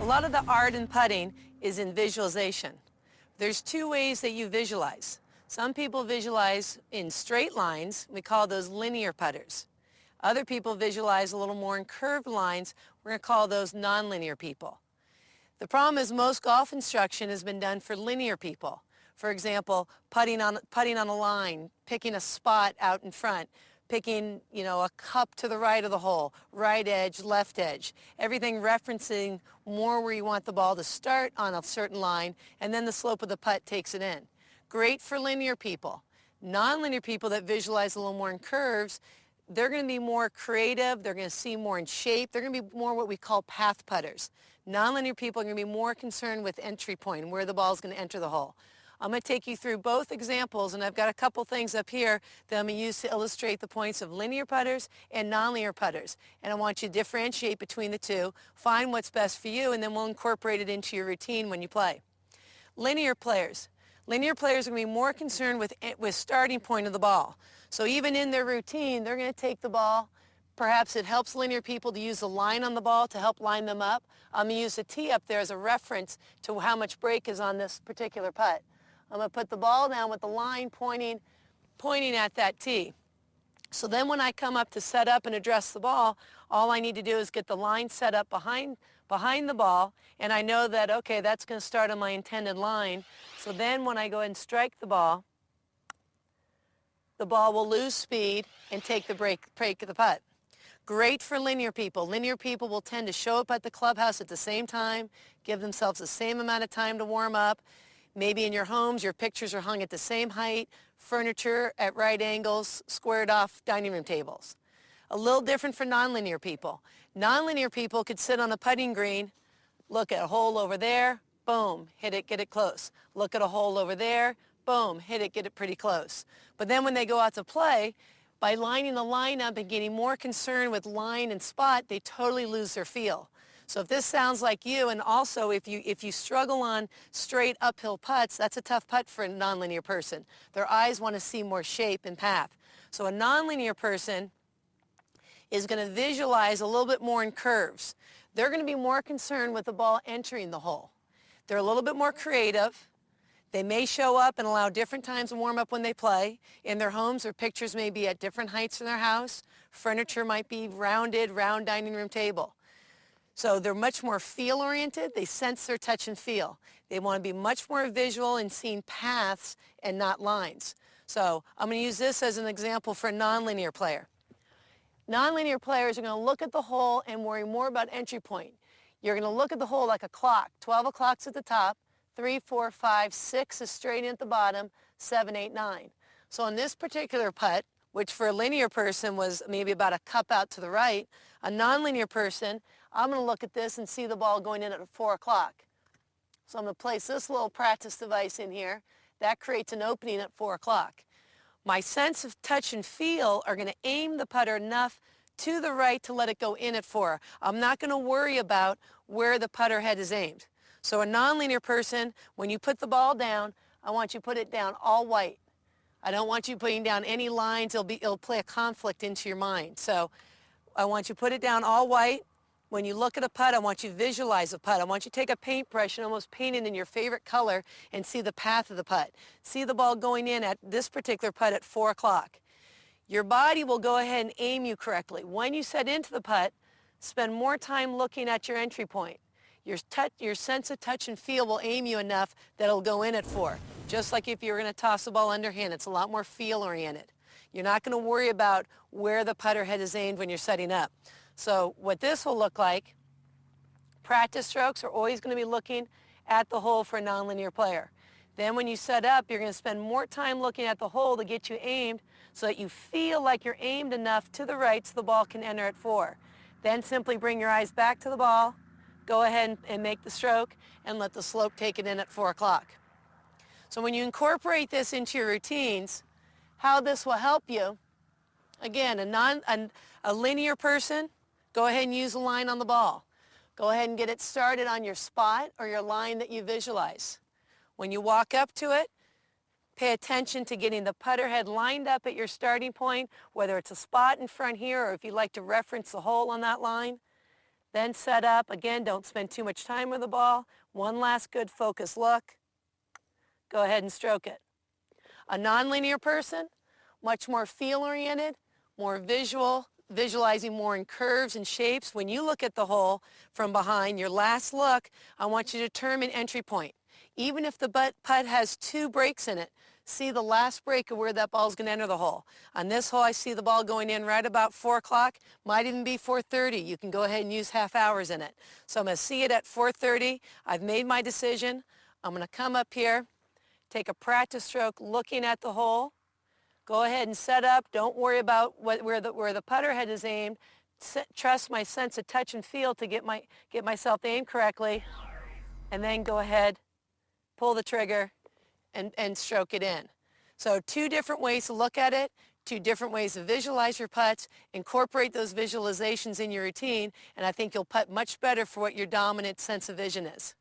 A lot of the art in putting is in visualization. There's two ways that you visualize. Some people visualize in straight lines. We call those linear putters. Other people visualize a little more in curved lines. We're going to call those nonlinear people. The problem is most golf instruction has been done for linear people. For example, putting on a line, picking a spot out in front, picking, a cup to the right of the hole, right edge, left edge. Everything referencing more where you want the ball to start on a certain line, and then the slope of the putt takes it in. Great for linear people. Nonlinear people that visualize a little more in curves, they're going to be more creative, they're going to see more in shape, they're going to be more what we call path putters. Nonlinear people are going to be more concerned with entry point, where the ball is going to enter the hole. I'm going to take you through both examples, and I've got a couple things up here that I'm going to use to illustrate the points of linear putters and nonlinear putters. And I want you to differentiate between the two, find what's best for you, and then we'll incorporate it into your routine when you play. Linear players. Linear players are going to be more concerned with starting point of the ball. So even in their routine, they're going to take the ball. Perhaps it helps linear people to use the line on the ball to help line them up. I'm going to use the tee up there as a reference to how much break is on this particular putt. I'm going to put the ball down with the line pointing at that tee. So then when I come up to set up and address the ball, all I need to do is get the line set up behind the ball, and I know that, okay, that's going to start on my intended line. So then when I go ahead and strike the ball will lose speed and take the break of the putt. Great for linear people. Linear people will tend to show up at the clubhouse at the same time, give themselves the same amount of time to warm up. Maybe in your homes, your pictures are hung at the same height, furniture at right angles, squared off dining room tables. A little different for nonlinear people. Nonlinear people could sit on a putting green, look at a hole over there, boom, hit it, get it close. Look at a hole over there, boom, hit it, get it pretty close. But then when they go out to play, by lining the line up and getting more concerned with line and spot, they totally lose their feel. So if this sounds like you, and also if you struggle on straight uphill putts, that's a tough putt for a nonlinear person. Their eyes want to see more shape and path. So a nonlinear person is going to visualize a little bit more in curves. They're going to be more concerned with the ball entering the hole. They're a little bit more creative. They may show up and allow different times to warm up when they play. In their homes, their pictures may be at different heights in their house. Furniture might be round dining room table. So they're much more feel-oriented. They sense their touch and feel. They want to be much more visual in seeing paths and not lines. So I'm going to use this as an example for a nonlinear player. Nonlinear players are going to look at the hole and worry more about entry point. You're going to look at the hole like a clock. 12 o'clock's at the top, 3, 4, 5, 6 is straight in at the bottom, 7, 8, 9. So on this particular putt, which for a linear person was maybe about a cup out to the right, a nonlinear person, I'm going to look at this and see the ball going in at 4 o'clock. So I'm going to place this little practice device in here. That creates an opening at 4 o'clock. My sense of touch and feel are going to aim the putter enough to the right to let it go in at 4. I'm not going to worry about where the putter head is aimed. So a nonlinear person, when you put the ball down, I want you to put it down all white. I don't want you putting down any lines. It'll play a conflict into your mind. So I want you to put it down all white. When you look at a putt, I want you to visualize a putt. I want you to take a paintbrush and almost paint it in your favorite color and see the path of the putt. See the ball going in at this particular putt at 4 o'clock. Your body will go ahead and aim you correctly. When you set into the putt, spend more time looking at your entry point. Your sense of touch and feel will aim you enough that it'll go in at 4. Just like if you're going to toss the ball underhand, it's a lot more feel-oriented. You're not going to worry about where the putter head is aimed when you're setting up. So what this will look like, practice strokes are always going to be looking at the hole for a nonlinear player. Then when you set up, you're going to spend more time looking at the hole to get you aimed so that you feel like you're aimed enough to the right so the ball can enter at 4. Then simply bring your eyes back to the ball, go ahead and make the stroke, and let the slope take it in at 4 o'clock. So when you incorporate this into your routines, how this will help you, again, a linear person, go ahead and use a line on the ball. Go ahead and get it started on your spot or your line that you visualize. When you walk up to it, pay attention to getting the putter head lined up at your starting point, whether it's a spot in front here or if you like to reference the hole on that line. Then set up. Again, don't spend too much time with the ball. One last good focus look. Go ahead and stroke it. A nonlinear person, much more feel-oriented, more visual, visualizing more in curves and shapes. When you look at the hole from behind, your last look, I want you to determine entry point. Even if the putt has 2 breaks in it, see the last break of where that ball is going to enter the hole. On this hole, I see the ball going in right about 4 o'clock. Might even be 4:30. You can go ahead and use half hours in it. So I'm going to see it at 4:30. I've made my decision. I'm going to come up here, take a practice stroke looking at the hole. Go ahead and set up. Don't worry about where the putter head is aimed. Trust my sense of touch and feel to get myself aimed correctly. And then go ahead, pull the trigger, and stroke it in. So 2 different ways to look at it, 2 different ways to visualize your putts. Incorporate those visualizations in your routine, and I think you'll putt much better for what your dominant sense of vision is.